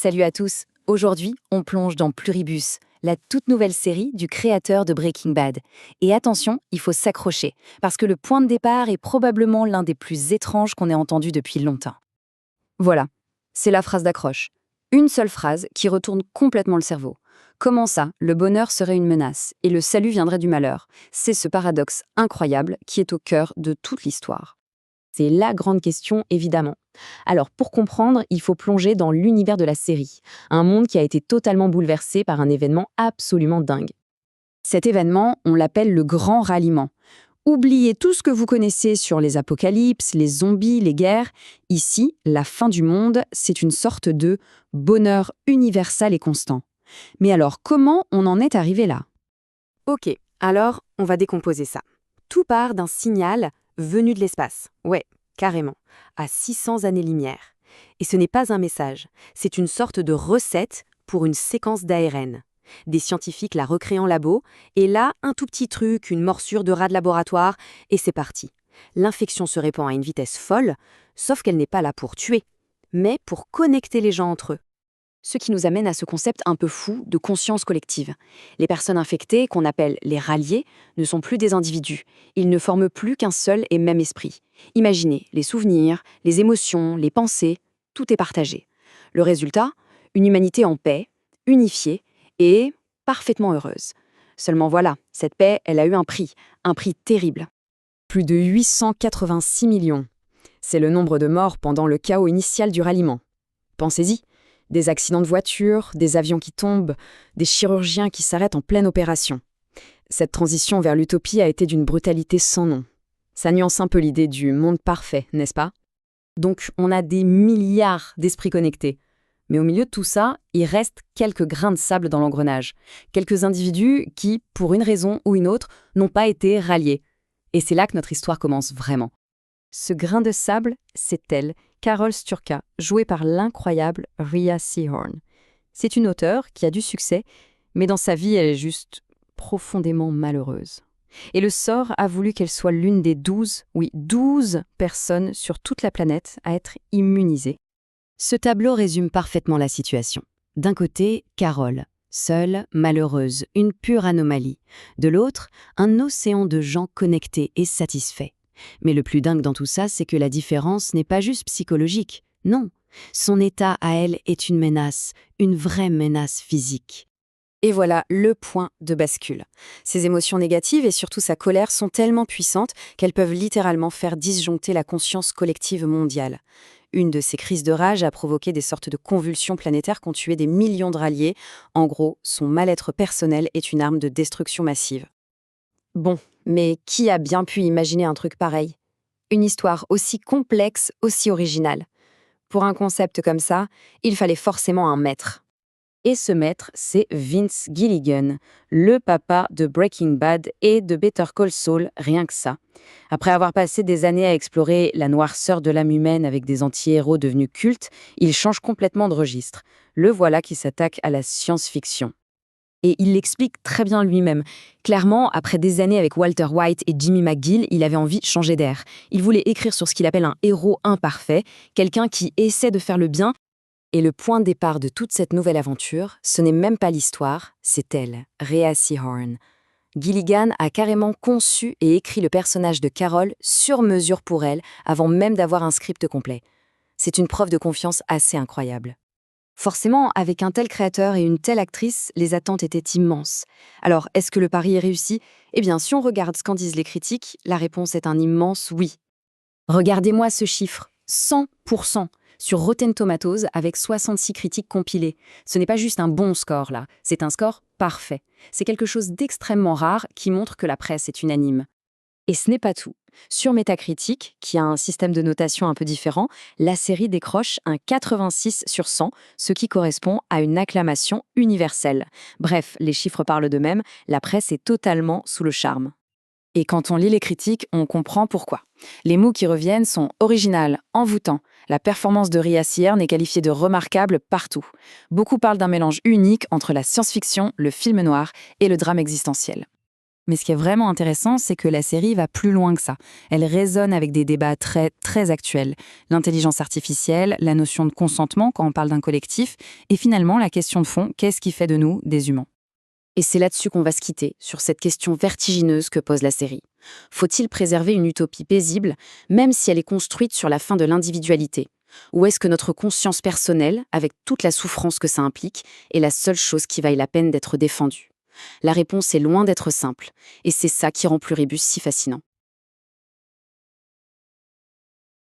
Salut à tous. Aujourd'hui, on plonge dans Pluribus, la toute nouvelle série du créateur de Breaking Bad. Et attention, il faut s'accrocher, parce que le point de départ est probablement l'un des plus étranges qu'on ait entendu depuis longtemps. Voilà, c'est la phrase d'accroche. Une seule phrase qui retourne complètement le cerveau. Comment ça, le bonheur serait une menace et le salut viendrait du malheur? C'est ce paradoxe incroyable qui est au cœur de toute l'histoire. C'est la grande question, évidemment. Alors, pour comprendre, il faut plonger dans l'univers de la série, un monde qui a été totalement bouleversé par un événement absolument dingue. Cet événement, on l'appelle le Grand Ralliement. Oubliez tout ce que vous connaissez sur les apocalypses, les zombies, les guerres. Ici, la fin du monde, c'est une sorte de bonheur universel et constant. Mais alors, comment on en est arrivé là? Ok, alors on va décomposer ça. Tout part d'un signal venu de l'espace. Ouais, carrément, à 600 années-lumière. Et ce n'est pas un message, c'est une sorte de recette pour une séquence d'ARN. Des scientifiques la recréent en labo, et là, un tout petit truc, une morsure de rat de laboratoire, et c'est parti. L'infection se répand à une vitesse folle, sauf qu'elle n'est pas là pour tuer, mais pour connecter les gens entre eux. Ce qui nous amène à ce concept un peu fou de conscience collective. Les personnes infectées, qu'on appelle les ralliés, ne sont plus des individus. Ils ne forment plus qu'un seul et même esprit. Imaginez, les souvenirs, les émotions, les pensées, tout est partagé. Le résultat, une humanité en paix, unifiée et parfaitement heureuse. Seulement voilà, cette paix, elle a eu un prix terrible. Plus de 886 millions. C'est le nombre de morts pendant le chaos initial du ralliement. Pensez-y. Des accidents de voiture, des avions qui tombent, des chirurgiens qui s'arrêtent en pleine opération. Cette transition vers l'utopie a été d'une brutalité sans nom. Ça nuance un peu l'idée du monde parfait, n'est-ce pas? Donc on a des milliards d'esprits connectés. Mais au milieu de tout ça, il reste quelques grains de sable dans l'engrenage. Quelques individus qui, pour une raison ou une autre, n'ont pas été ralliés. Et c'est là que notre histoire commence vraiment. Ce grain de sable, c'est elle, Carol Sturka, jouée par l'incroyable Rhea Seehorn. C'est une auteure qui a du succès, mais dans sa vie, elle est juste profondément malheureuse. Et le sort a voulu qu'elle soit l'une des 12 personnes sur toute la planète à être immunisée. Ce tableau résume parfaitement la situation. D'un côté, Carol, seule, malheureuse, une pure anomalie. De l'autre, un océan de gens connectés et satisfaits. Mais le plus dingue dans tout ça, c'est que la différence n'est pas juste psychologique. Non, son état à elle est une menace, une vraie menace physique. Et voilà le point de bascule. Ses émotions négatives et surtout sa colère sont tellement puissantes qu'elles peuvent littéralement faire disjoncter la conscience collective mondiale. Une de ces crises de rage a provoqué des sortes de convulsions planétaires qui ont tué des millions de ralliés. En gros, son mal-être personnel est une arme de destruction massive. Bon, mais qui a bien pu imaginer un truc pareil? Une histoire aussi complexe, aussi originale. Pour un concept comme ça, il fallait forcément un maître. Et ce maître, c'est Vince Gilligan, le papa de Breaking Bad et de Better Call Saul, rien que ça. Après avoir passé des années à explorer la noirceur de l'âme humaine avec des anti-héros devenus cultes, il change complètement de registre. Le voilà qui s'attaque à la science-fiction. Et il l'explique très bien lui-même. Clairement, après des années avec Walter White et Jimmy McGill, il avait envie de changer d'air. Il voulait écrire sur ce qu'il appelle un héros imparfait, quelqu'un qui essaie de faire le bien. Et le point de départ de toute cette nouvelle aventure, ce n'est même pas l'histoire, c'est elle, Rhea Seehorn. Gilligan a carrément conçu et écrit le personnage de Carol sur mesure pour elle, avant même d'avoir un script complet. C'est une preuve de confiance assez incroyable. Forcément, avec un tel créateur et une telle actrice, les attentes étaient immenses. Alors, est-ce que le pari est réussi? Eh bien, si on regarde ce qu'en disent les critiques, la réponse est un immense oui. Regardez-moi ce chiffre, 100% sur Rotten Tomatoes avec 66 critiques compilées. Ce n'est pas juste un bon score là, c'est un score parfait. C'est quelque chose d'extrêmement rare qui montre que la presse est unanime. Et ce n'est pas tout. Sur Metacritic, qui a un système de notation un peu différent, la série décroche un 86 sur 100, ce qui correspond à une acclamation universelle. Bref, les chiffres parlent d'eux-mêmes, la presse est totalement sous le charme. Et quand on lit les critiques, on comprend pourquoi. Les mots qui reviennent sont original, envoûtant. La performance de Rhea Seehorn est qualifiée de remarquable partout. Beaucoup parlent d'un mélange unique entre la science-fiction, le film noir et le drame existentiel. Mais ce qui est vraiment intéressant, c'est que la série va plus loin que ça. Elle résonne avec des débats très, très actuels. L'intelligence artificielle, la notion de consentement quand on parle d'un collectif, et finalement la question de fond, qu'est-ce qui fait de nous des humains? Et c'est là-dessus qu'on va se quitter, sur cette question vertigineuse que pose la série. Faut-il préserver une utopie paisible, même si elle est construite sur la fin de l'individualité? Ou est-ce que notre conscience personnelle, avec toute la souffrance que ça implique, est la seule chose qui vaille la peine d'être défendue? La réponse est loin d'être simple, et c'est ça qui rend Pluribus si fascinant.